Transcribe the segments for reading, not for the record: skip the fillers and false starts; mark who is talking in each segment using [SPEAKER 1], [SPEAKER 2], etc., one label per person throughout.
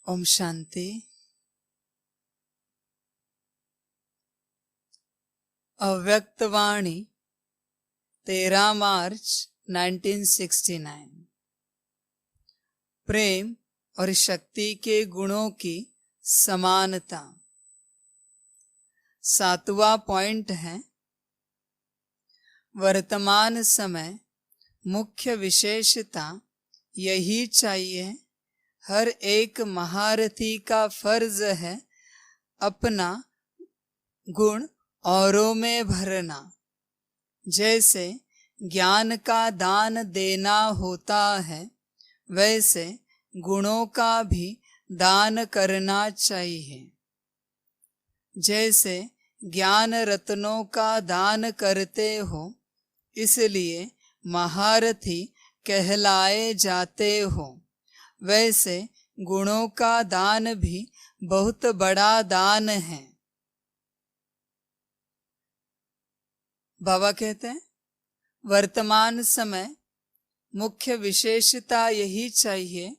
[SPEAKER 1] ओम शांति। अव्यक्तवाणी 13 मार्च 1969। प्रेम और शक्ति के गुणों की समानता। 7वां पॉइंट है, वर्तमान समय मुख्य विशेषता यही चाहिए। हर एक महारथी का फर्ज है अपना गुण औरों में भरना। जैसे ज्ञान का दान देना होता है, वैसे गुणों का भी दान करना चाहिए। जैसे ज्ञान रत्नों का दान करते हो, इसलिए महारथी कहलाए जाते हो, वैसे गुणों का दान भी बहुत बड़ा दान है। बाबा कहते हैं, वर्तमान समय मुख्य विशेषता यही चाहिए।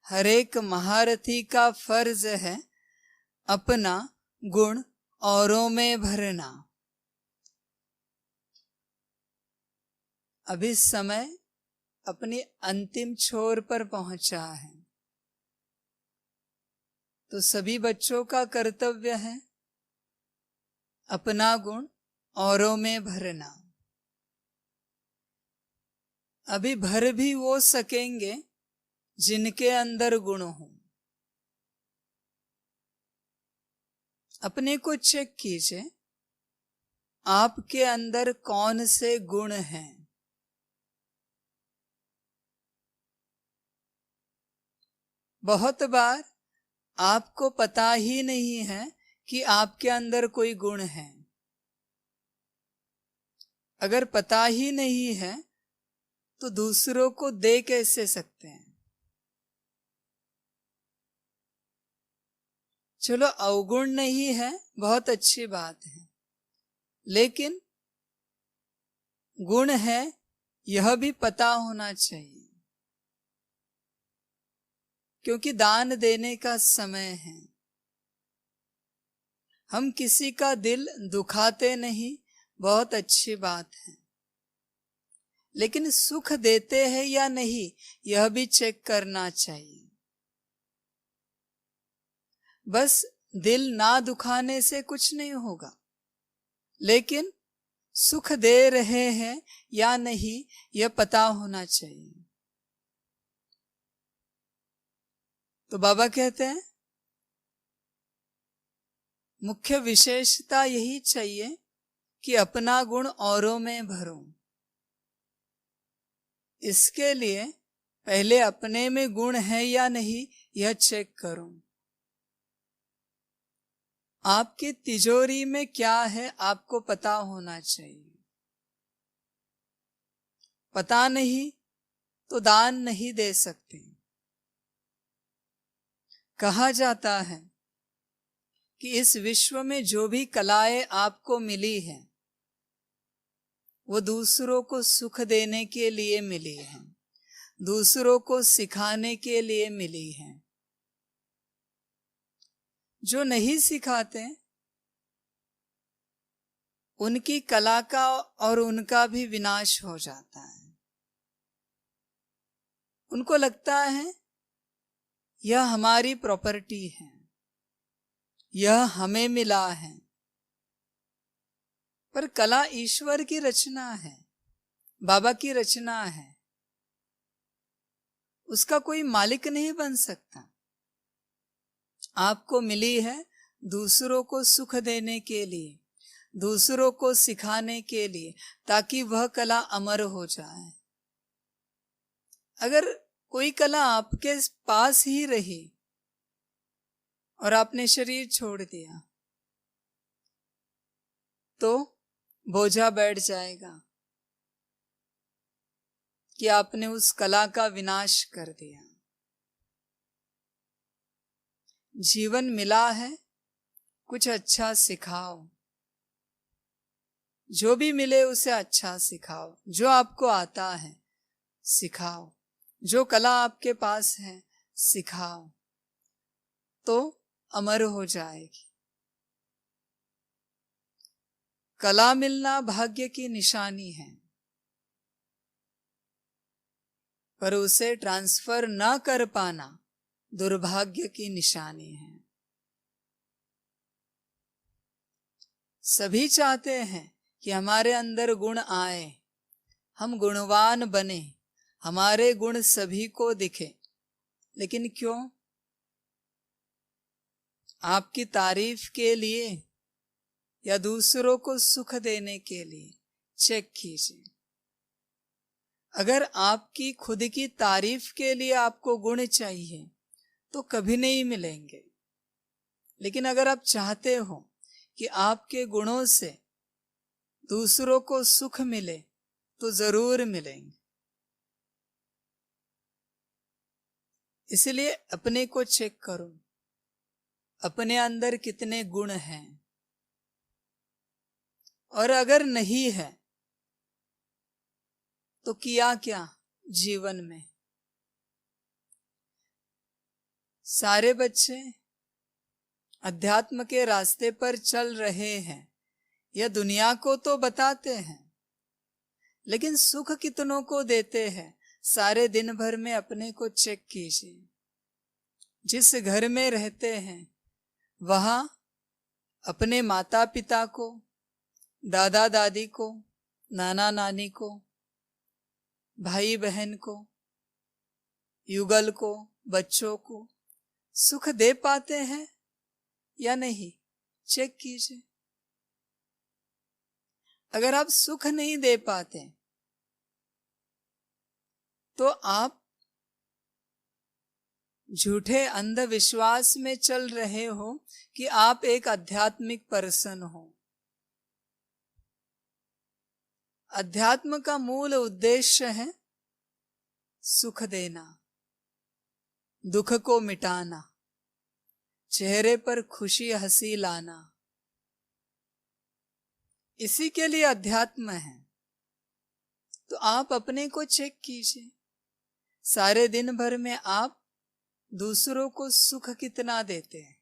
[SPEAKER 1] हर एक महारथी का फर्ज है अपना गुण औरों में भरना। अभी समय अपनी अंतिम छोर पर पहुंचा है, तो सभी बच्चों का कर्तव्य है अपना गुण औरों में भरना। अभी भर भी वो सकेंगे जिनके अंदर गुण हो। अपने को चेक कीजिए, आपके अंदर कौन से गुण हैं। बहुत बार आपको पता ही नहीं है कि आपके अंदर कोई गुण है। अगर पता ही नहीं है तो दूसरों को दे कैसे सकते हैं। चलो, अवगुण नहीं है, बहुत अच्छी बात है, लेकिन गुण है यह भी पता होना चाहिए, क्योंकि दान देने का समय है। हम किसी का दिल दुखाते नहीं, बहुत अच्छी बात है, लेकिन सुख देते हैं या नहीं, यह भी चेक करना चाहिए। बस दिल ना दुखाने से कुछ नहीं होगा, लेकिन सुख दे रहे हैं या नहीं, यह पता होना चाहिए। तो बाबा कहते हैं, मुख्य विशेषता यही चाहिए कि अपना गुण औरों में भरो। इसके लिए पहले अपने में गुण है या नहीं, यह चेक करो। आपकी तिजोरी में क्या है, आपको पता होना चाहिए। पता नहीं तो दान नहीं दे सकते। कहा जाता है कि इस विश्व में जो भी कलाएं आपको मिली है, वो दूसरों को सुख देने के लिए मिली है, दूसरों को सिखाने के लिए मिली है। जो नहीं सिखाते, उनकी कला का और उनका भी विनाश हो जाता है। उनको लगता है यह हमारी प्रॉपर्टी है, यह हमें मिला है, पर कला ईश्वर की रचना है, बाबा की रचना है। उसका कोई मालिक नहीं बन सकता। आपको मिली है दूसरों को सुख देने के लिए, दूसरों को सिखाने के लिए, ताकि वह कला अमर हो जाए। अगर कोई कला आपके पास ही रही और आपने शरीर छोड़ दिया, तो बोझा बैठ जाएगा कि आपने उस कला का विनाश कर दिया। जीवन मिला है, कुछ अच्छा सिखाओ। जो भी मिले उसे अच्छा सिखाओ। जो आपको आता है सिखाओ, जो कला आपके पास है सिखाओ। तो अमर हो जाएगी। कला मिलना भाग्य की निशानी है, पर उसे ट्रांसफर न कर पाना दुर्भाग्य की निशानी है। सभी चाहते हैं कि हमारे अंदर गुण आए, हम गुणवान बने, हमारे गुण सभी को दिखे, लेकिन क्यों? आपकी तारीफ के लिए या दूसरों को सुख देने के लिए? चेक कीजिए। अगर आपकी खुद की तारीफ के लिए आपको गुण चाहिए तो कभी नहीं मिलेंगे, लेकिन अगर आप चाहते हो कि आपके गुणों से दूसरों को सुख मिले तो जरूर मिलेंगे। इसलिए अपने को चेक करो, अपने अंदर कितने गुण हैं, और अगर नहीं है तो किया क्या जीवन में। सारे बच्चे अध्यात्म के रास्ते पर चल रहे हैं, यह दुनिया को तो बताते हैं, लेकिन सुख कितनों को देते हैं? सारे दिन भर में अपने को चेक कीजिए। जिस घर में रहते हैं वहां अपने माता पिता को, दादा दादी को, नाना नानी को, भाई बहन को, युगल को, बच्चों को सुख दे पाते हैं या नहीं? चेक कीजिए। अगर आप सुख नहीं दे पाते तो आप झूठे अंधविश्वास में चल रहे हो कि आप एक आध्यात्मिक पर्सन हो। अध्यात्म का मूल उद्देश्य है सुख देना, दुख को मिटाना, चेहरे पर खुशी हंसी लाना। इसी के लिए अध्यात्म है। तो आप अपने को चेक कीजिए, सारे दिन भर में आप दूसरों को सुख कितना देते हैं?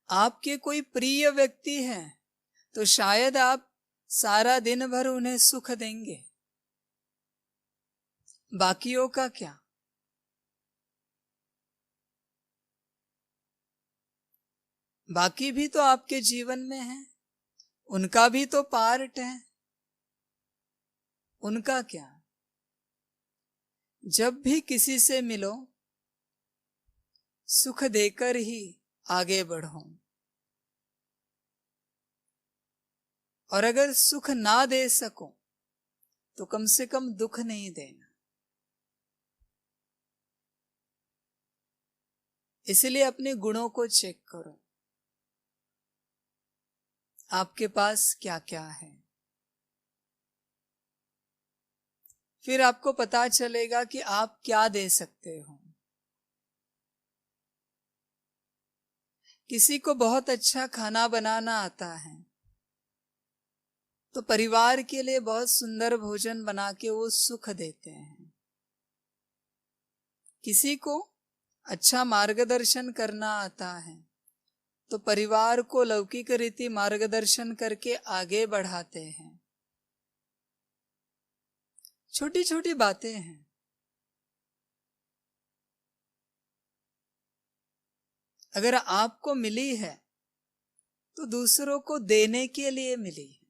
[SPEAKER 1] आपके कोई प्रिय व्यक्ति है तो शायद आप सारा दिन भर उन्हें सुख देंगे, बाकियों का क्या? बाकी भी तो आपके जीवन में है, उनका भी तो पार्ट है, उनका क्या? जब भी किसी से मिलो सुख देकर ही आगे बढ़ो, और अगर सुख ना दे सको तो कम से कम दुख नहीं देना। इसलिए अपने गुणों को चेक करो, आपके पास क्या क्या है। फिर आपको पता चलेगा कि आप क्या दे सकते हो। किसी को बहुत अच्छा खाना बनाना आता है तो परिवार के लिए बहुत सुंदर भोजन बना के वो सुख देते हैं। किसी को अच्छा मार्गदर्शन करना आता है तो परिवार को लौकिक रीति मार्गदर्शन करके आगे बढ़ाते हैं। छोटी छोटी बातें हैं। अगर आपको मिली है तो दूसरों को देने के लिए मिली है।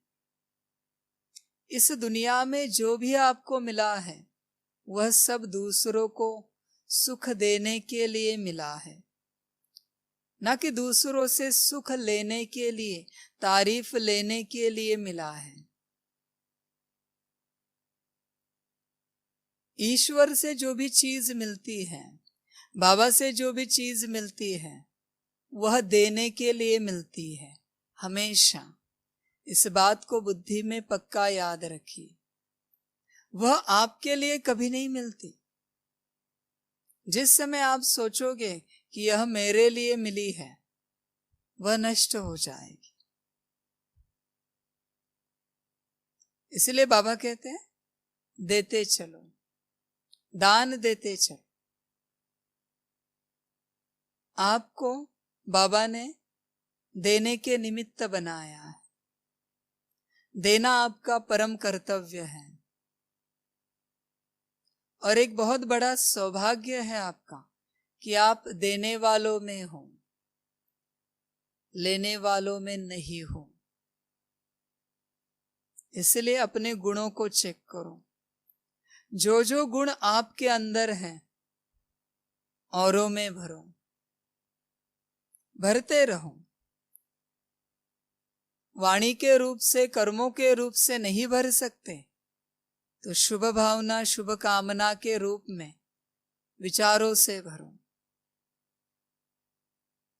[SPEAKER 1] इस दुनिया में जो भी आपको मिला है वह सब दूसरों को सुख देने के लिए मिला है, ना कि दूसरों से सुख लेने के लिए, तारीफ लेने के लिए मिला है। ईश्वर से जो भी चीज मिलती है, बाबा से जो भी चीज मिलती है, वह देने के लिए मिलती है हमेशा। इस बात को बुद्धि में पक्का याद रखिए। वह आपके लिए कभी नहीं मिलती। जिस समय आप सोचोगे कि यह मेरे लिए मिली है, वह नष्ट हो जाएगी। इसलिए बाबा कहते हैं देते चलो, दान देते चलो। आपको बाबा ने देने के निमित्त बनाया है। देना आपका परम कर्तव्य है और एक बहुत बड़ा सौभाग्य है आपका कि आप देने वालों में हो, लेने वालों में नहीं हो। इसलिए अपने गुणों को चेक करो। जो जो गुण आपके अंदर हैं औरों में भरो, भरते रहो। वाणी के रूप से, कर्मों के रूप से नहीं भर सकते तो शुभ भावना, शुभ कामना के रूप में विचारों से भरो।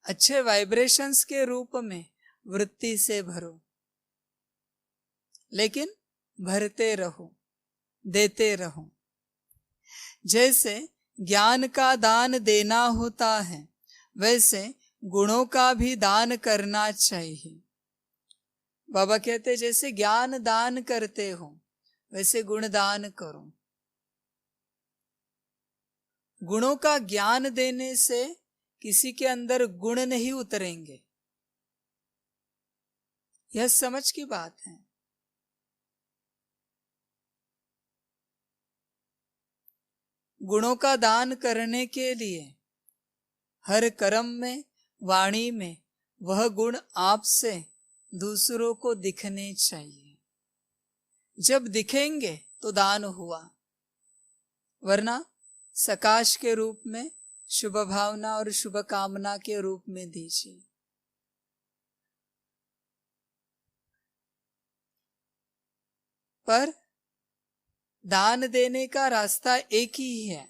[SPEAKER 1] अच्छे वाइब्रेशंस के रूप में वृत्ति से भरो। लेकिन भरते रहो, देते रहो। जैसे ज्ञान का दान देना होता है, वैसे गुणों का भी दान करना चाहिए। बाबा कहते जैसे ज्ञान दान करते हो वैसे गुण दान करो। गुणों का ज्ञान देने से किसी के अंदर गुण नहीं उतरेंगे, यह समझ की बात है। गुणों का दान करने के लिए हर कर्म में, वाणी में वह गुण आपसे दूसरों को दिखने चाहिए। जब दिखेंगे तो दान हुआ, वरना सकाश के रूप में, शुभ भावना और शुभ कामना के रूप में दीजिए। पर दान देने का रास्ता एक ही है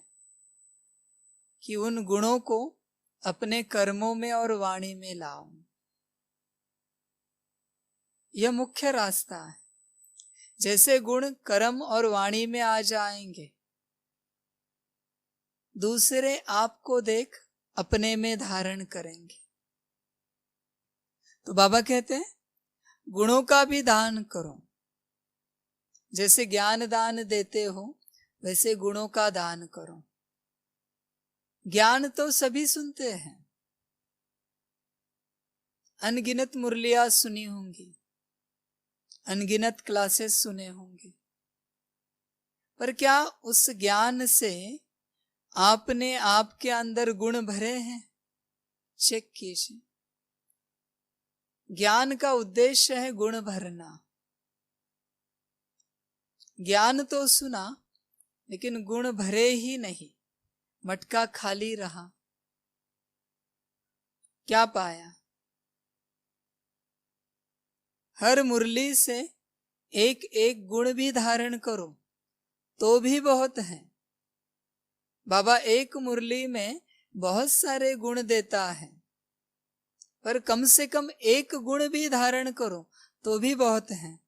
[SPEAKER 1] कि उन गुणों को अपने कर्मों में और वाणी में लाओ। यह मुख्य रास्ता है। जैसे गुण कर्म और वाणी में आ जाएंगे, दूसरे आपको देख अपने में धारण करेंगे। तो बाबा कहते हैं गुणों का भी दान करो। जैसे ज्ञान दान देते हो वैसे गुणों का दान करो। ज्ञान तो सभी सुनते हैं, अनगिनत मुरलियां सुनी होंगी, अनगिनत क्लासेस सुने होंगे, पर क्या उस ज्ञान से आपने आपके अंदर गुण भरे हैं? चेक कीजिए। ज्ञान का उद्देश्य है गुण भरना। ज्ञान तो सुना लेकिन गुण भरे ही नहीं, मटका खाली रहा। क्या पाया? हर मुरली से एक एक गुण भी धारण करो तो भी बहुत है। बाबा एक मुरली में बहुत सारे गुण देता है, पर कम से कम एक गुण भी धारण करो तो भी बहुत है।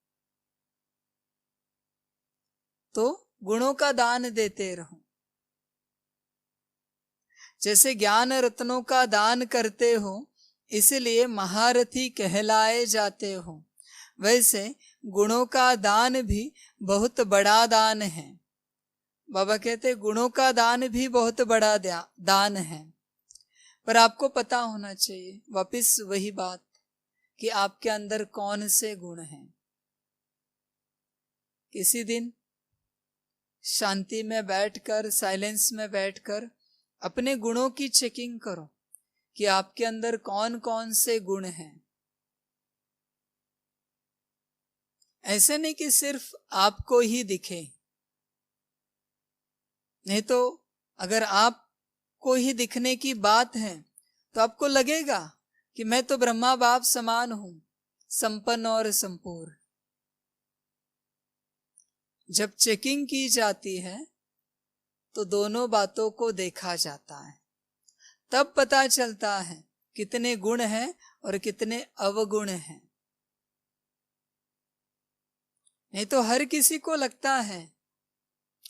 [SPEAKER 1] तो गुणों का दान देते रहो। जैसे ज्ञान रत्नों का दान करते हो इसलिए महारथी कहलाए जाते हो, वैसे गुणों का दान भी बहुत बड़ा दान है। बाबा कहते गुणों का दान भी बहुत बड़ा दान है, पर आपको पता होना चाहिए, वापिस वही बात कि आपके अंदर कौन से गुण हैं। किसी दिन शांति में बैठकर, साइलेंस में बैठकर अपने गुणों की चेकिंग करो कि आपके अंदर कौन कौन से गुण हैं। ऐसे नहीं कि सिर्फ आपको ही दिखे, नहीं तो अगर आपको ही दिखने की बात है तो आपको लगेगा कि मैं तो ब्रह्मा बाप समान हूं, संपन्न और संपूर्ण। जब चेकिंग की जाती है तो दोनों बातों को देखा जाता है, तब पता चलता है कितने गुण हैं और कितने अवगुण हैं। नहीं तो हर किसी को लगता है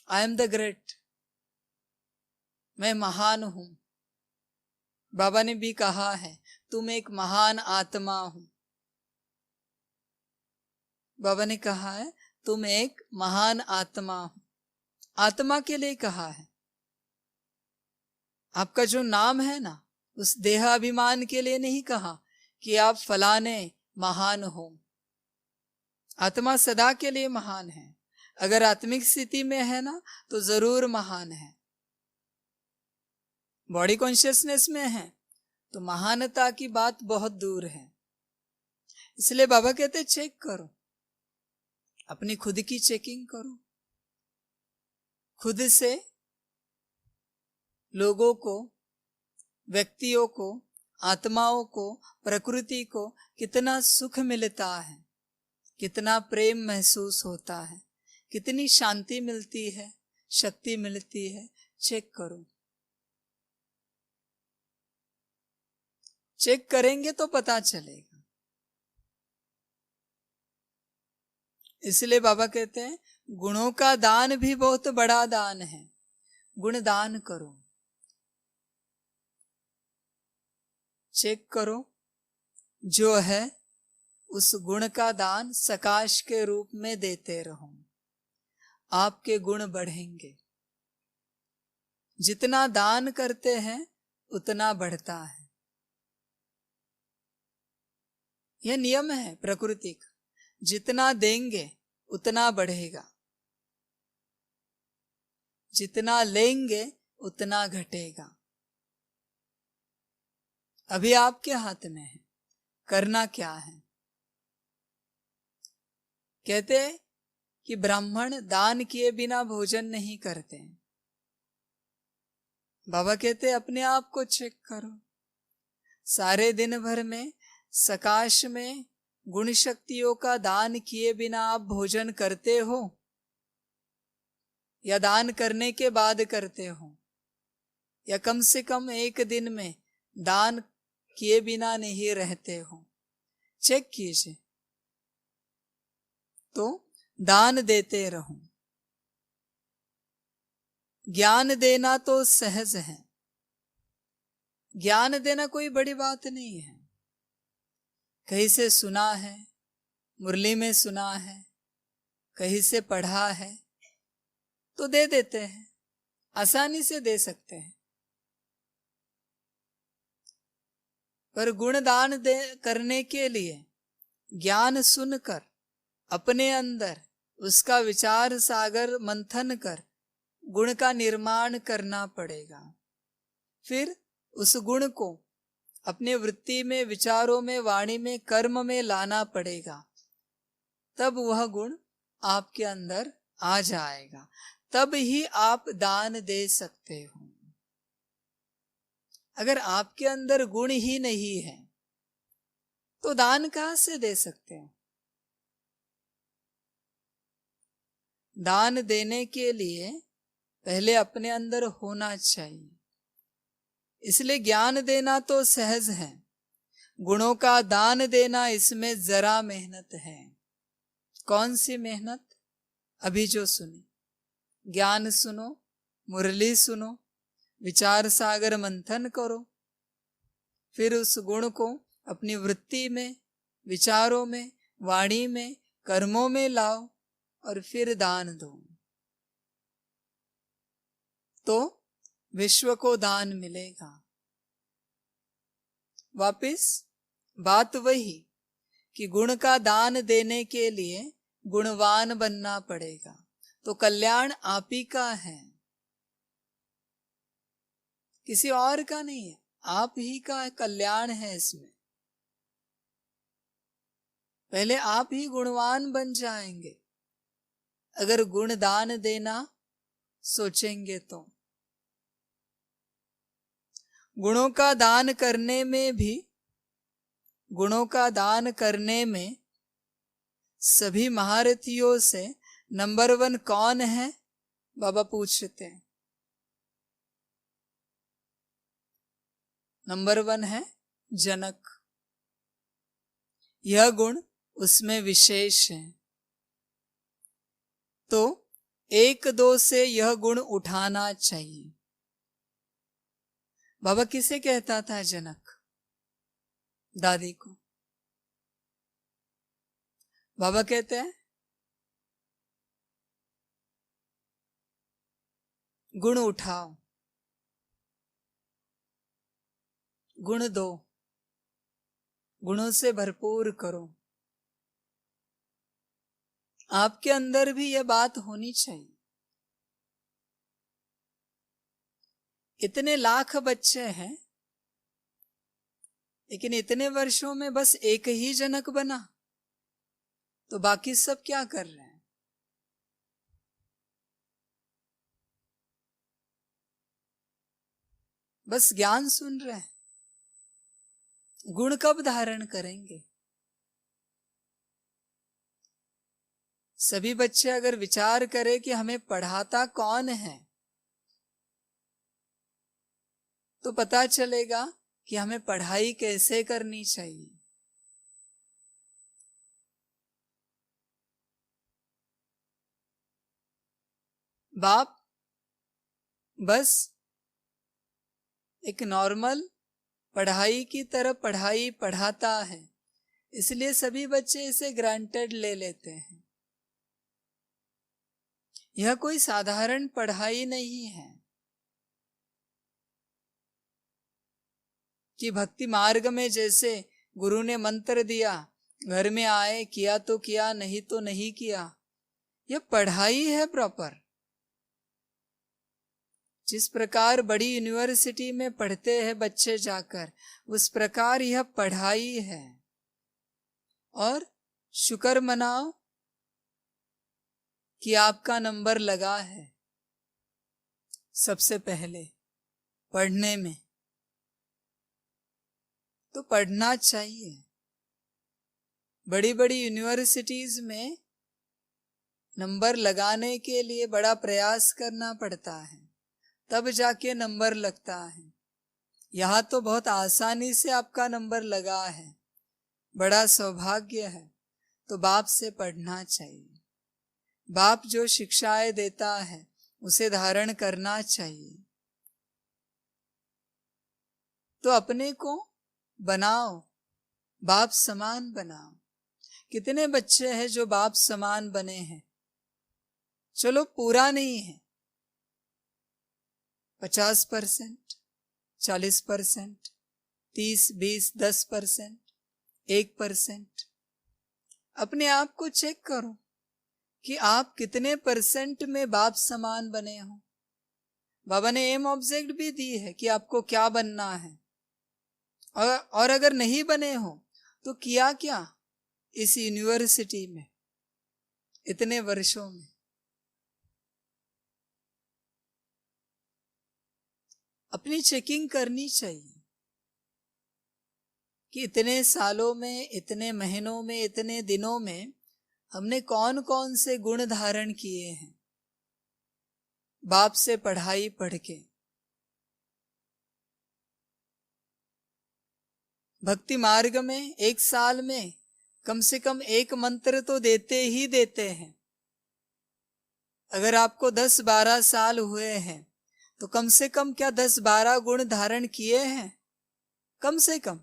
[SPEAKER 1] आई एम द ग्रेट, मैं महान हूं। बाबा ने भी कहा है तुम एक महान आत्मा हो। बाबा ने कहा है तुम एक महान आत्मा हो। आत्मा के लिए कहा है। आपका जो नाम है ना, उस देहाभिमान के लिए नहीं कहा कि आप फलाने महान हो। आत्मा सदा के लिए महान है। अगर आत्मिक स्थिति में है ना तो जरूर महान है। बॉडी कॉन्शियसनेस में है तो महानता की बात बहुत दूर है। इसलिए बाबा कहते चेक करो, अपनी खुद की चेकिंग करो, खुद से लोगों को, व्यक्तियों को, आत्माओं को, प्रकृति को कितना सुख मिलता है, कितना प्रेम महसूस होता है, कितनी शांति मिलती है, शक्ति मिलती है। चेक करो। चेक करेंगे तो पता चलेगा। इसलिए बाबा कहते हैं गुणों का दान भी बहुत बड़ा दान है। गुण दान करो, चेक करो, जो है उस गुण का दान सकाश के रूप में देते रहो। आपके गुण बढ़ेंगे। जितना दान करते हैं उतना बढ़ता है। यह नियम है प्रकृति का। जितना देंगे उतना बढ़ेगा, जितना लेंगे उतना घटेगा। अभी आपके हाथ में है, करना क्या है। कहते हैं कि ब्राह्मण दान किए बिना भोजन नहीं करते। बाबा कहते अपने आप को चेक करो। सारे दिन भर में सकाश में गुण शक्तियों का दान किए बिना आप भोजन करते हो या दान करने के बाद करते हो, या कम से कम एक दिन में दान किए बिना नहीं रहते हो। चेक कीजिए। तो दान देते रहो। ज्ञान देना तो सहज है। ज्ञान देना कोई बड़ी बात नहीं है। कहीं से सुना है, मुरली में सुना है, कहीं से पढ़ा है तो दे देते हैं, आसानी से दे सकते हैं। पर गुणदान करने के लिए ज्ञान सुनकर अपने अंदर उसका विचार सागर मंथन कर गुण का निर्माण करना पड़ेगा। फिर उस गुण को अपने वृत्ति में, विचारों में, वाणी में, कर्म में लाना पड़ेगा। तब वह गुण आपके अंदर आ जाएगा। तब ही आप दान दे सकते हो। अगर आपके अंदर गुण ही नहीं है तो दान कहां से दे सकते हो। दान देने के लिए पहले अपने अंदर होना चाहिए। इसलिए ज्ञान देना तो सहज है, गुणों का दान देना इसमें जरा मेहनत है। कौन सी मेहनत? अभी जो सुनी, ज्ञान सुनो, मुरली सुनो, विचार सागर मंथन करो, फिर उस गुण को अपनी वृत्ति में, विचारों में, वाणी में, कर्मों में लाओ और फिर दान दो। तो विश्व को दान मिलेगा। वापिस बात वही कि गुण का दान देने के लिए गुणवान बनना पड़ेगा। तो कल्याण आप ही का है, किसी और का नहीं है। आप ही का कल्याण है इसमें। पहले आप ही गुणवान बन जाएंगे अगर गुण दान देना सोचेंगे तो। गुणों का दान करने में भी, गुणों का दान करने में सभी महारथियों से नंबर 1 कौन है? बाबा पूछते हैं। नंबर 1 है जनक। यह गुण उसमें विशेष है। तो 1-2 से यह गुण उठाना चाहिए। बाबा किसे कहता था जनक? दादी को। बाबा कहते हैं गुण उठाओ। गुण दो, गुणों से भरपूर करो। आपके अंदर भी यह बात होनी चाहिए। इतने लाख बच्चे हैं, लेकिन इतने वर्षों में बस एक ही जनक बना, तो बाकी सब क्या कर रहे हैं? बस ज्ञान सुन रहे हैं। गुण कब धारण करेंगे? सभी बच्चे अगर विचार करें कि हमें पढ़ाता कौन है, तो पता चलेगा कि हमें पढ़ाई कैसे करनी चाहिए। बाप बस एक नॉर्मल पढ़ाई की तरह पढ़ाई पढ़ाता है, इसलिए सभी बच्चे इसे ग्रांटेड ले लेते हैं। यह कोई साधारण पढ़ाई नहीं है कि भक्ति मार्ग में जैसे गुरु ने मंत्र दिया, घर में आए, किया तो किया, नहीं तो नहीं किया। यह पढ़ाई है प्रॉपर। जिस प्रकार बड़ी यूनिवर्सिटी में पढ़ते हैं बच्चे जाकर, उस प्रकार यह पढ़ाई है। और शुक्र मनाओ कि आपका नंबर लगा है सबसे पहले पढ़ने में। तो पढ़ना चाहिए। बड़ी बड़ी यूनिवर्सिटीज में नंबर लगाने के लिए बड़ा प्रयास करना पड़ता है, तब जाके नंबर लगता है। यहाँ तो बहुत आसानी से आपका नंबर लगा है, बड़ा सौभाग्य है। तो बाप से पढ़ना चाहिए। बाप जो शिक्षाएं देता है उसे धारण करना चाहिए। तो अपने को बनाओ, बाप समान बनाओ। कितने बच्चे हैं जो बाप समान बने हैं? चलो पूरा नहीं है, 50%, 40%, 30, 20, 10%, 1%। अपने आप को चेक करो कि आप कितने परसेंट में बाप समान बने हो। बाबा ने एम ऑब्जेक्ट भी दी है कि आपको क्या बनना है, और अगर नहीं बने हो तो किया क्या इस यूनिवर्सिटी में इतने वर्षों में। अपनी चेकिंग करनी चाहिए कि इतने सालों में, इतने महीनों में, इतने दिनों में हमने कौन कौन से गुण धारण किए हैं बाप से पढ़ाई पढ़ के। भक्ति मार्ग में एक साल में कम से कम एक मंत्र तो देते ही देते हैं। अगर आपको 10-12 साल हुए हैं तो कम से कम क्या 10-12 गुण धारण किए हैं? कम से कम।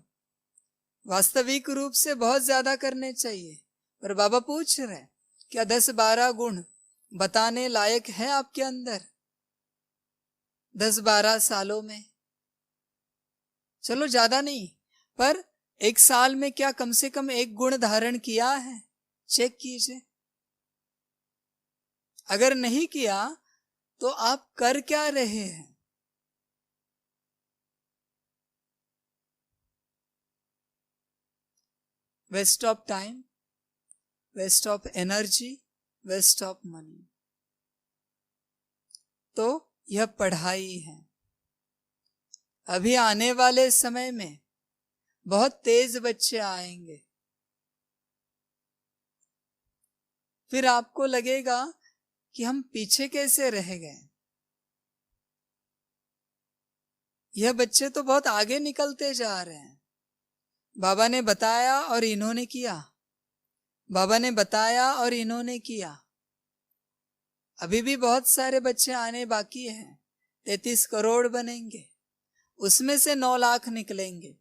[SPEAKER 1] वास्तविक रूप से बहुत ज्यादा करने चाहिए, पर बाबा पूछ रहे क्या 10-12 गुण बताने लायक है आपके अंदर 10-12 सालों में? चलो ज्यादा नहीं, पर एक साल में क्या कम से कम एक गुण धारण किया है? चेक कीजिए। अगर नहीं किया तो आप कर क्या रहे हैं? Waste of time, waste of energy, waste of money. तो यह पढ़ाई है। अभी आने वाले समय में बहुत तेज बच्चे आएंगे, फिर आपको लगेगा कि हम पीछे कैसे रह गए। यह बच्चे तो बहुत आगे निकलते जा रहे हैं। बाबा ने बताया और इन्होंने किया, बाबा ने बताया और इन्होंने किया। अभी भी बहुत सारे बच्चे आने बाकी हैं। 33 करोड़ बनेंगे, उसमें से 9 लाख निकलेंगे।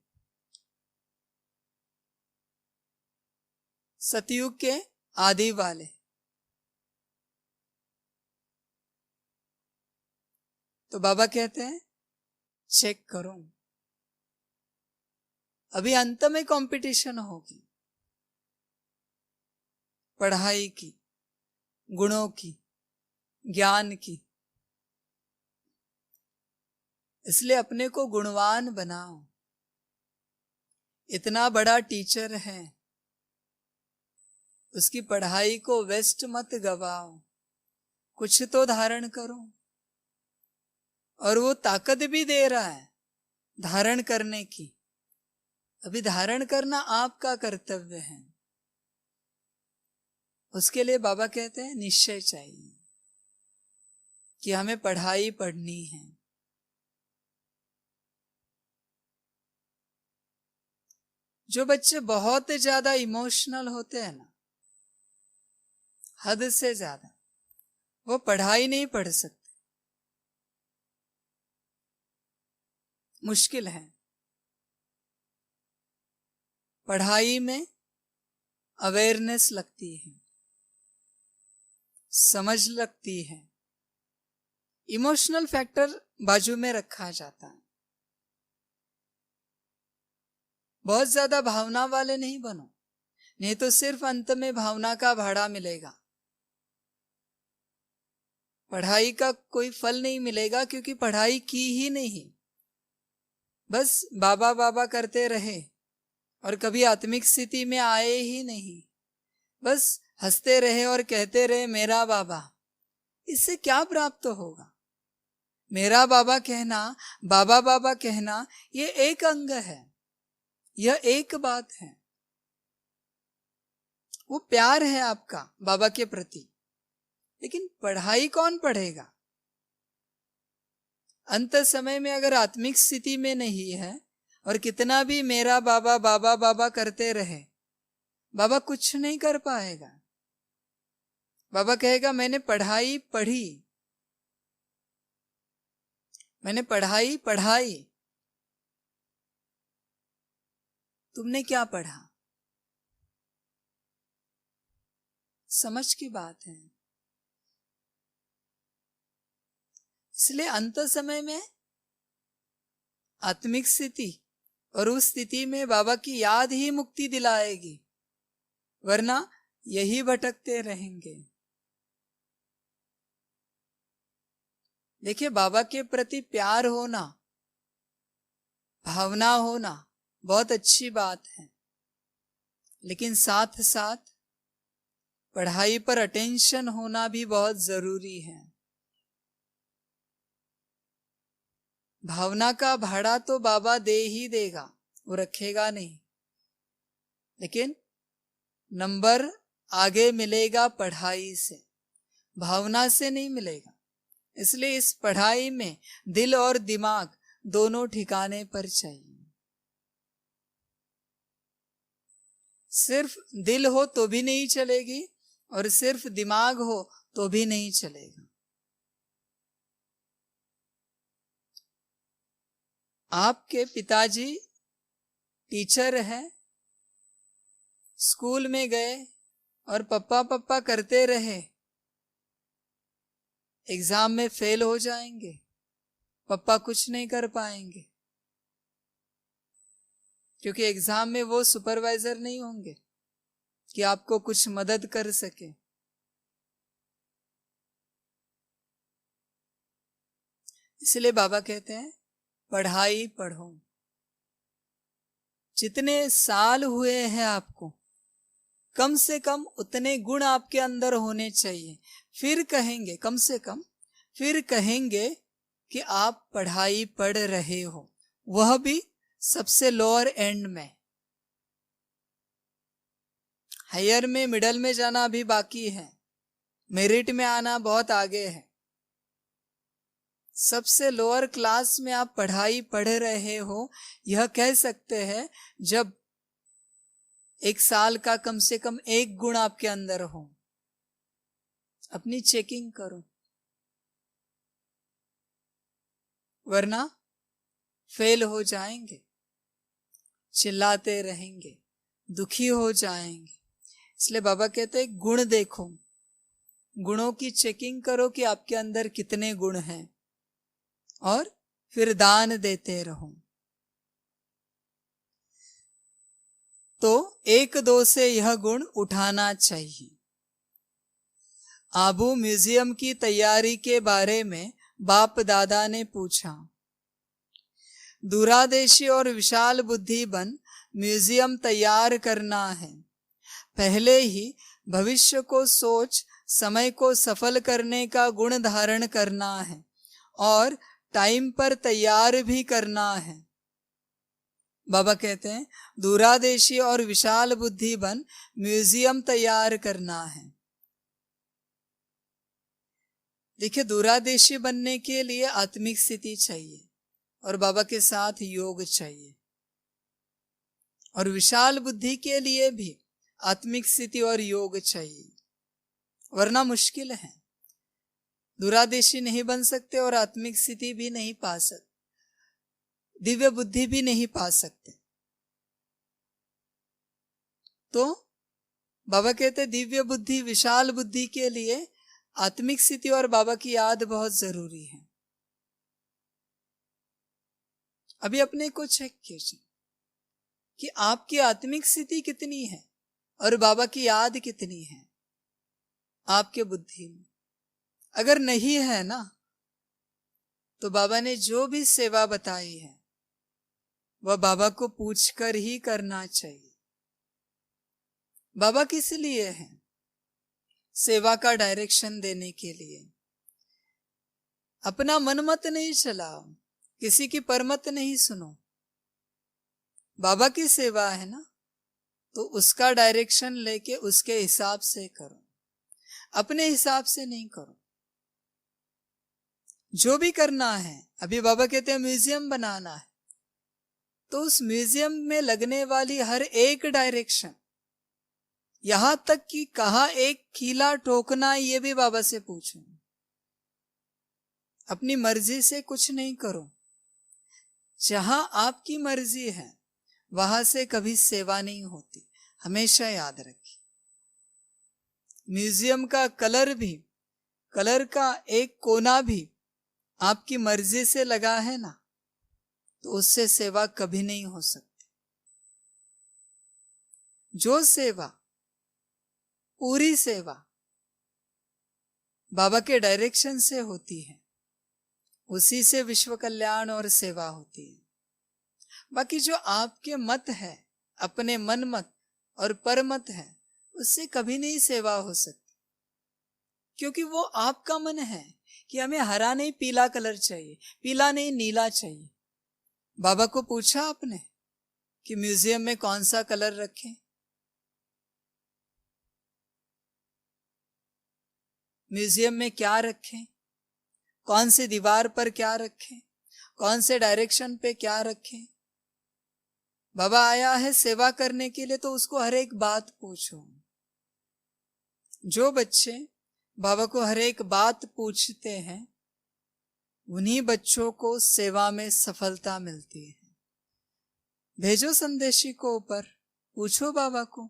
[SPEAKER 1] सतयुग के आदि वाले। तो बाबा कहते हैं चेक करो, अभी अंत में कंपटीशन होगी पढ़ाई की, गुणों की, ज्ञान की। इसलिए अपने को गुणवान बनाओ। इतना बड़ा टीचर है, उसकी पढ़ाई को वेस्ट मत गवाओ, कुछ तो धारण करो। और वो ताकत भी दे रहा है धारण करने की। अभी धारण करना आपका कर्तव्य है। उसके लिए बाबा कहते हैं निश्चय चाहिए कि हमें पढ़ाई पढ़नी है। जो बच्चे बहुत ज्यादा इमोशनल होते हैं ना, हद से ज्यादा, वो पढ़ाई नहीं पढ़ सकते, मुश्किल है। पढ़ाई में अवेयरनेस लगती है, समझ लगती है, इमोशनल फैक्टर बाजू में रखा जाता है। बहुत ज्यादा भावना वाले नहीं बनो, नहीं तो सिर्फ अंत में भावना का भाड़ा मिलेगा, पढ़ाई का कोई फल नहीं मिलेगा, क्योंकि पढ़ाई की ही नहीं, बस बाबा बाबा करते रहे और कभी आत्मिक स्थिति में आए ही नहीं, बस हंसते रहे और कहते रहे मेरा बाबा। इससे क्या प्राप्त होगा? मेरा बाबा कहना, बाबा बाबा कहना, ये एक अंग है, यह एक बात है, वो प्यार है आपका बाबा के प्रति। लेकिन पढ़ाई कौन पढ़ेगा? अंत समय में अगर आत्मिक स्थिति में नहीं है और कितना भी मेरा बाबा बाबा बाबा करते रहे, बाबा कुछ नहीं कर पाएगा। बाबा कहेगा मैंने पढ़ाई पढ़ी, मैंने पढ़ाई पढ़ाई। तुमने क्या पढ़ा? समझ की बात है। इसलिए अंत समय में आत्मिक स्थिति और उस स्थिति में बाबा की याद ही मुक्ति दिलाएगी, वरना यही भटकते रहेंगे। देखिए, बाबा के प्रति प्यार होना, भावना होना बहुत अच्छी बात है, लेकिन साथ साथ पढ़ाई पर अटेंशन होना भी बहुत जरूरी है। भावना का भाड़ा तो बाबा दे ही देगा, वो रखेगा नहीं, लेकिन नंबर आगे मिलेगा पढ़ाई से, भावना से नहीं मिलेगा। इसलिए इस पढ़ाई में दिल और दिमाग दोनों ठिकाने पर चाहिए। सिर्फ दिल हो तो भी नहीं चलेगी और सिर्फ दिमाग हो तो भी नहीं चलेगा। आपके पिताजी टीचर हैं, स्कूल में गए और पप्पा पप्पा करते रहे, एग्जाम में फेल हो जाएंगे, पप्पा कुछ नहीं कर पाएंगे, क्योंकि एग्जाम में वो सुपरवाइजर नहीं होंगे कि आपको कुछ मदद कर सके। इसलिए बाबा कहते हैं पढ़ाई पढ़ो। जितने साल हुए हैं आपको, कम से कम उतने गुण आपके अंदर होने चाहिए। फिर कहेंगे, कम से कम फिर कहेंगे कि आप पढ़ाई पढ़ रहे हो, वह भी सबसे लोअर एंड में। हायर में, मिडल में जाना अभी बाकी है, मेरिट में आना बहुत आगे है। सबसे लोअर क्लास में आप पढ़ाई पढ़ रहे हो, यह कह सकते हैं जब एक साल का कम से कम एक गुण आपके अंदर हो। अपनी चेकिंग करो, वरना फेल हो जाएंगे, चिल्लाते रहेंगे, दुखी हो जाएंगे। इसलिए बाबा कहते हैं गुण देखो, गुणों की चेकिंग करो कि आपके अंदर कितने गुण हैं, और फिर दान देते रहो। एक दो से यह गुण उठाना चाहिए। आबू म्यूजियम की तैयारी के बारे में बाप दादा ने पूछा। दूरादेशी और विशाल बुद्धि बन म्यूजियम तैयार करना है। पहले ही भविष्य को सोच समय को सफल करने का गुण धारण करना है और टाइम पर तैयार भी करना है। बाबा कहते हैं दूरादेशी और विशाल बुद्धि बन म्यूजियम तैयार करना है। देखिए, दूरादेशी बनने के लिए आत्मिक स्थिति चाहिए और बाबा के साथ योग चाहिए, और विशाल बुद्धि के लिए भी आत्मिक स्थिति और योग चाहिए, वरना मुश्किल है। दूरादेशी नहीं बन सकते और आत्मिक स्थिति भी नहीं पा सकते, दिव्य बुद्धि भी नहीं पा सकते। तो बाबा कहते दिव्य बुद्धि विशाल बुद्धि के लिए आत्मिक स्थिति और बाबा की याद बहुत जरूरी है। अभी अपने को चेक कीजिए कि आपकी आत्मिक स्थिति कितनी है और बाबा की याद कितनी है आपके बुद्धि में। अगर नहीं है ना, तो बाबा ने जो भी सेवा बताई है वह बाबा को पूछकर ही करना चाहिए। बाबा किस लिए है? सेवा का डायरेक्शन देने के लिए। अपना मन मत नहीं चलाओ, किसी की परमत नहीं सुनो। बाबा की सेवा है ना, तो उसका डायरेक्शन लेके उसके हिसाब से करो, अपने हिसाब से नहीं करो। जो भी करना है, अभी बाबा कहते हैं म्यूजियम बनाना है, तो उस म्यूजियम में लगने वाली हर एक डायरेक्शन, यहां तक कि कहा एक कीला ठोकना, ये भी बाबा से पूछो। अपनी मर्जी से कुछ नहीं करो। जहां आपकी मर्जी है वहां से कभी सेवा नहीं होती, हमेशा याद रखिए। म्यूजियम का कलर भी, कलर का एक कोना भी आपकी मर्जी से लगा है ना, तो उससे सेवा कभी नहीं हो सकती। जो सेवा, पूरी सेवा बाबा के डायरेक्शन से होती है, उसी से विश्व कल्याण और सेवा होती है। बाकी जो आपके मत है, अपने मन मत और परमत है, उससे कभी नहीं सेवा हो सकती, क्योंकि वो आपका मन है कि हमें हरा नहीं पीला कलर चाहिए, पीला नहीं नीला चाहिए। बाबा को पूछा आपने कि म्यूजियम में कौन सा कलर रखें? म्यूजियम में क्या रखें? कौन सी दीवार पर क्या रखें? कौन से डायरेक्शन पे क्या रखें? बाबा आया है सेवा करने के लिए, तो उसको हर एक बात पूछो। जो बच्चे बाबा को हर एक बात पूछते हैं, उन्हीं बच्चों को सेवा में सफलता मिलती है। भेजो संदेशी को ऊपर, पूछो बाबा को,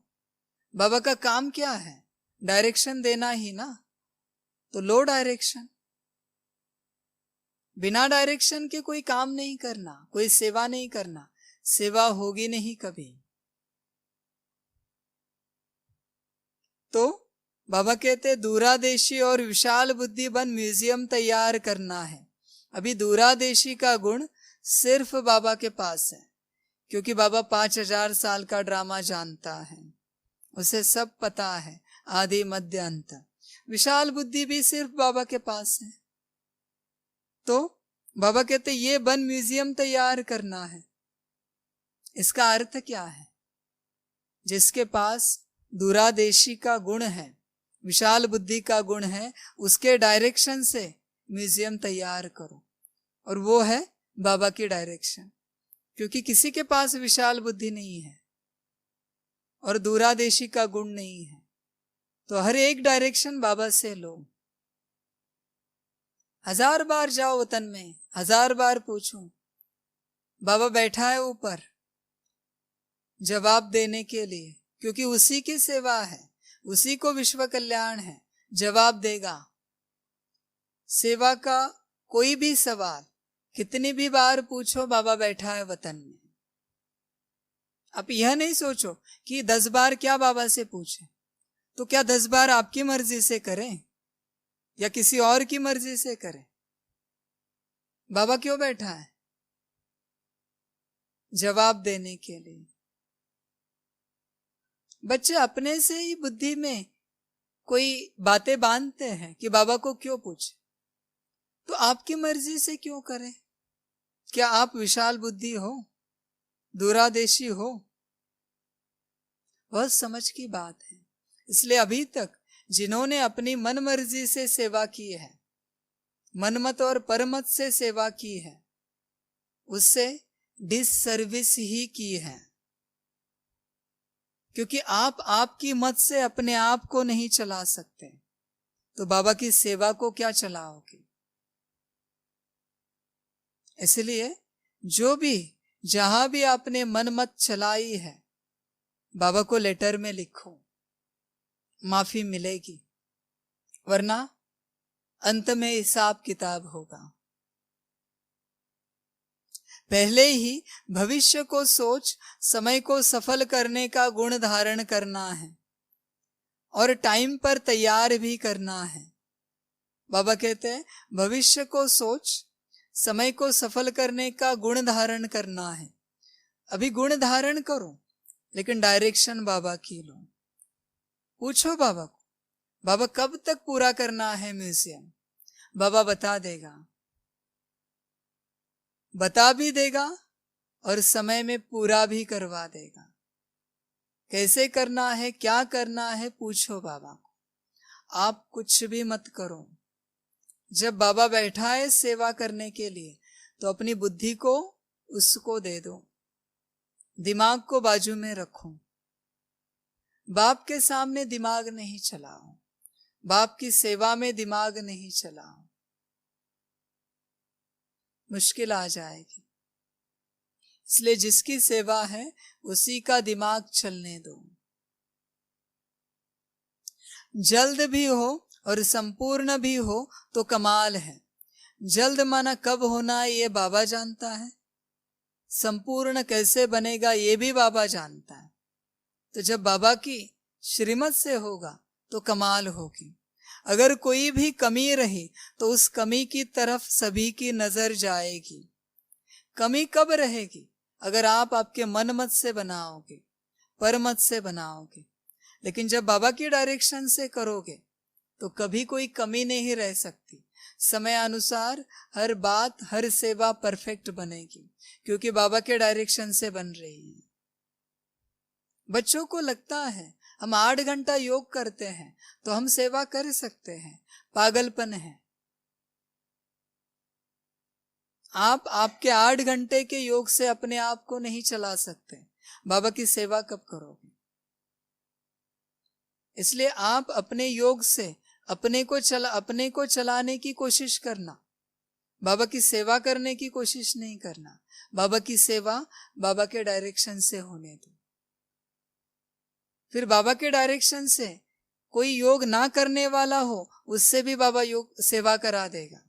[SPEAKER 1] बाबा का काम क्या है? डायरेक्शन देना ही ना, तो लो डायरेक्शन। बिना डायरेक्शन के कोई काम नहीं करना, कोई सेवा नहीं करना, सेवा होगी नहीं कभी। तो बाबा कहते दूरादेशी और विशाल बुद्धि बन म्यूजियम तैयार करना है। अभी दूरादेशी का गुण सिर्फ बाबा के पास है, क्योंकि बाबा 5000 साल का ड्रामा जानता है, उसे सब पता है, आदि मध्य अंत। विशाल बुद्धि भी सिर्फ बाबा के पास है। तो बाबा कहते ये बन म्यूजियम तैयार करना है। इसका अर्थ क्या है? जिसके पास दूरादेशी का गुण है, विशाल बुद्धि का गुण है, उसके डायरेक्शन से म्यूजियम तैयार करो, और वो है बाबा की डायरेक्शन। क्योंकि किसी के पास विशाल बुद्धि नहीं है और दूरादेशी का गुण नहीं है, तो हर एक डायरेक्शन बाबा से लो। 1000 बार जाओ वतन में, 1000 बार पूछो, बाबा बैठा है ऊपर जवाब देने के लिए, क्योंकि उसी की सेवा है, उसी को विश्व कल्याण है, जवाब देगा। सेवा का कोई भी सवाल कितनी भी बार पूछो, बाबा बैठा है वतन में। आप यह नहीं सोचो कि 10 बार क्या बाबा से पूछे, तो क्या 10 बार आपकी मर्जी से करें या किसी और की मर्जी से करें? बाबा क्यों बैठा है? जवाब देने के लिए। बच्चे अपने से ही बुद्धि में कोई बातें बांधते हैं कि बाबा को क्यों पूछे, तो आपकी मर्जी से क्यों करें? क्या आप विशाल बुद्धि हो, दूरादेशी हो? बहुत समझ की बात है। इसलिए अभी तक जिन्होंने अपनी मन मर्जी से सेवा की है, मनमत और परमत से सेवा की है, उससे डिससर्विस ही की है। क्योंकि आप आपकी मत से अपने आप को नहीं चला सकते, तो बाबा की सेवा को क्या चलाओगे? इसलिए जो भी जहां भी आपने मन मत चलाई है, बाबा को लेटर में लिखो, माफी मिलेगी, वरना अंत में हिसाब किताब होगा। पहले ही भविष्य को सोच समय को सफल करने का गुण धारण करना है और टाइम पर तैयार भी करना है। बाबा कहते हैं भविष्य को सोच समय को सफल करने का गुण धारण करना है। अभी गुण धारण करो, लेकिन डायरेक्शन बाबा की लो। पूछो बाबा को, बाबा कब तक पूरा करना है म्यूजियम? बाबा बता देगा, बता भी देगा और समय में पूरा भी करवा देगा। कैसे करना है, क्या करना है, पूछो बाबा को। आप कुछ भी मत करो। जब बाबा बैठा है सेवा करने के लिए, तो अपनी बुद्धि को उसको दे दो, दिमाग को बाजू में रखो। बाप के सामने दिमाग नहीं चलाओ, बाप की सेवा में दिमाग नहीं चलाओ, मुश्किल आ जाएगी। इसलिए जिसकी सेवा है उसी का दिमाग चलने दो। जल्द भी हो और संपूर्ण भी हो तो कमाल है। जल्द माना कब होना है ये बाबा जानता है, संपूर्ण कैसे बनेगा ये भी बाबा जानता है। तो जब बाबा की श्रीमत से होगा तो कमाल होगी। अगर कोई भी कमी रही तो उस कमी की तरफ सभी की नजर जाएगी। कमी कब रहेगी? अगर आप आपके मन मत से बनाओगे, परमत से बनाओगे। लेकिन जब बाबा की डायरेक्शन से करोगे तो कभी कोई कमी नहीं रह सकती। समय अनुसार हर बात, हर सेवा परफेक्ट बनेगी, क्योंकि बाबा के डायरेक्शन से बन रही है। बच्चों को लगता है हम 8 घंटा योग करते हैं तो हम सेवा कर सकते हैं, पागलपन है। आप आपके 8 घंटे के योग से अपने आप को नहीं चला सकते, बाबा की सेवा कब करोगे? इसलिए आप अपने योग से अपने को चलाने की कोशिश करना, बाबा की सेवा करने की कोशिश नहीं करना। बाबा की सेवा बाबा के डायरेक्शन से होने दो। फिर बाबा के डायरेक्शन से कोई योग ना करने वाला हो, उससे भी बाबा योग सेवा करा देगा।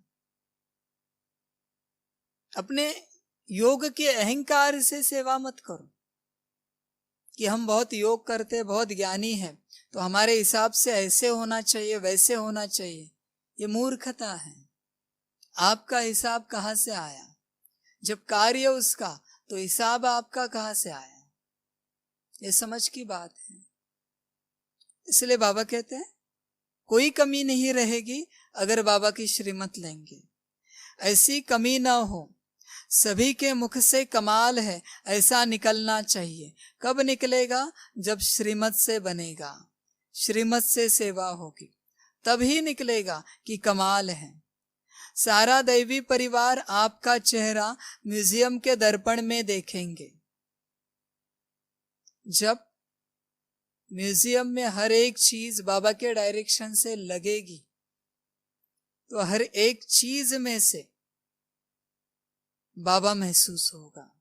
[SPEAKER 1] अपने योग के अहंकार से सेवा मत करो कि हम बहुत योग करते, बहुत ज्ञानी हैं, तो हमारे हिसाब से ऐसे होना चाहिए, वैसे होना चाहिए। ये मूर्खता है। आपका हिसाब कहाँ से आया? जब कार्य उसका, तो हिसाब आपका कहाँ से आया? ये समझ की बात है। इसलिए बाबा कहते हैं कोई कमी नहीं रहेगी अगर बाबा की श्रीमत लेंगे। ऐसी कमी ना हो, सभी के मुख से कमाल है ऐसा निकलना चाहिए। कब निकलेगा? जब श्रीमत से बनेगा, श्रीमत से सेवा होगी, तभी निकलेगा कि कमाल है। सारा दैवी परिवार आपका चेहरा म्यूजियम के दर्पण में देखेंगे। जब म्यूजियम में हर एक चीज बाबा के डायरेक्शन से लगेगी, तो हर एक चीज में से बाबा महसूस होगा,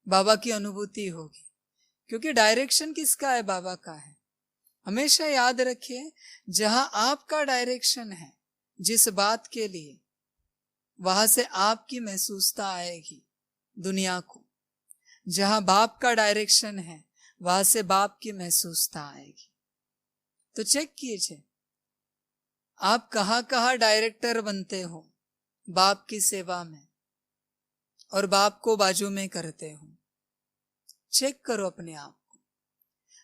[SPEAKER 1] बाबा की अनुभूति होगी। क्योंकि डायरेक्शन किसका है? बाबा का है। हमेशा याद रखिए, जहां आपका डायरेक्शन है जिस बात के लिए, वहां से आपकी महसूसता आएगी दुनिया को। जहां बाप का डायरेक्शन है वहां से बाप की महसूसता आएगी। तो चेक कीजिए आप कहां कहां डायरेक्टर बनते हो बाप की सेवा में और बाप को बाजू में करते हो। चेक करो अपने आप को।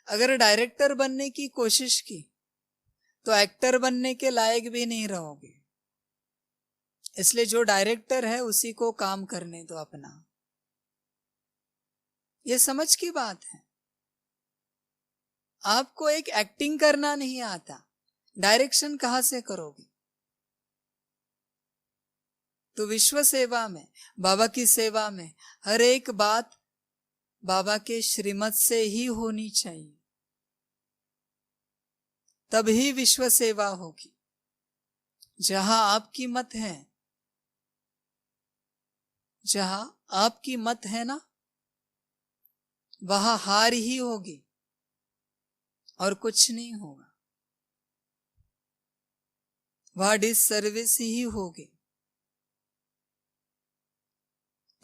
[SPEAKER 1] अगर डायरेक्टर बनने की कोशिश की तो एक्टर बनने के लायक भी नहीं रहोगे। इसलिए जो डायरेक्टर है उसी को काम करने दो अपना। ये समझ की बात है। आपको एक एक्टिंग करना नहीं आता, डायरेक्शन कहां से करोगे? तो विश्व सेवा में, बाबा की सेवा में हर एक बात बाबा के श्रीमत से ही होनी चाहिए, तभी विश्व सेवा होगी। जहां आपकी मत है, जहां आपकी मत है ना, वहां हार ही होगी और कुछ नहीं होगा, वहां डिससर्विस ही होगी।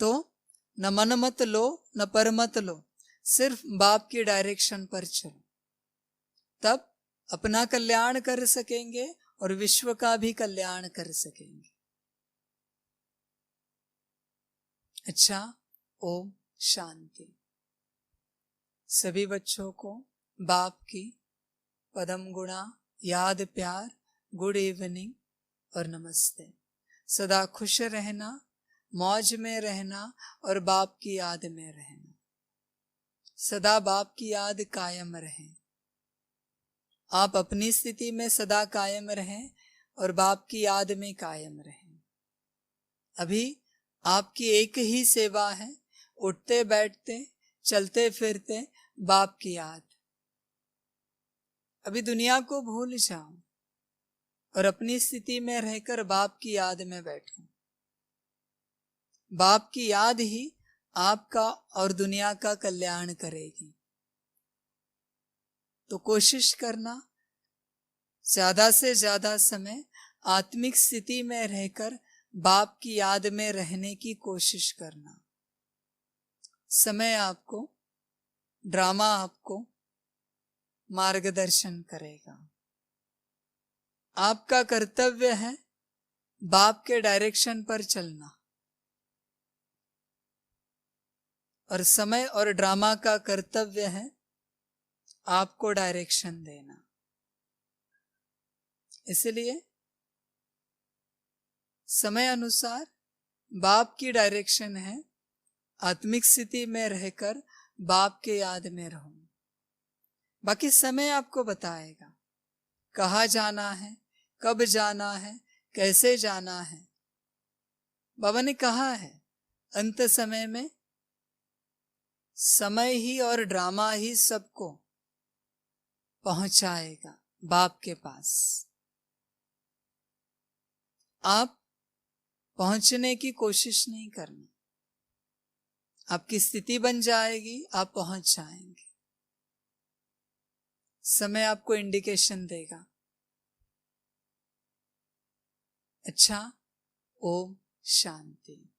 [SPEAKER 1] तो न मन मत लो न पर मत लो, सिर्फ बाप की डायरेक्शन पर चलो, तब अपना कल्याण कर सकेंगे और विश्व का भी कल्याण कर सकेंगे। अच्छा, ओम शांति। सभी बच्चों को बाप की पदम गुणा याद प्यार, गुड इवनिंग और नमस्ते। सदा खुश रहना, मौज में रहना और बाप की याद में रहना। सदा बाप की याद कायम रहे। आप अपनी स्थिति में सदा कायम रहें और बाप की याद में कायम रहें। अभी आपकी एक ही सेवा है, उठते बैठते चलते फिरते बाप की याद। अभी दुनिया को भूल जाओ और अपनी स्थिति में रहकर बाप की याद में बैठो। बाप की याद ही आपका और दुनिया का कल्याण करेगी। तो कोशिश करना ज्यादा से ज्यादा समय आत्मिक स्थिति में रहकर बाप की याद में रहने की कोशिश करना। समय आपको, ड्रामा आपको मार्गदर्शन करेगा। आपका कर्तव्य है बाप के डायरेक्शन पर चलना और समय और ड्रामा का कर्तव्य है आपको डायरेक्शन देना। इसलिए समय अनुसार बाप की डायरेक्शन है, आत्मिक स्थिति में रहकर बाप के याद में रहो। बाकी समय आपको बताएगा कहाँ जाना है, कब जाना है, कैसे जाना है। बाबा ने कहा है अंत समय में समय ही और ड्रामा ही सबको पहुंचाएगा बाप के पास। आप पहुंचने की कोशिश नहीं करना, आपकी स्थिति बन जाएगी, आप पहुंच जाएंगे। समय आपको इंडिकेशन देगा। अच्छा, ओम शांति।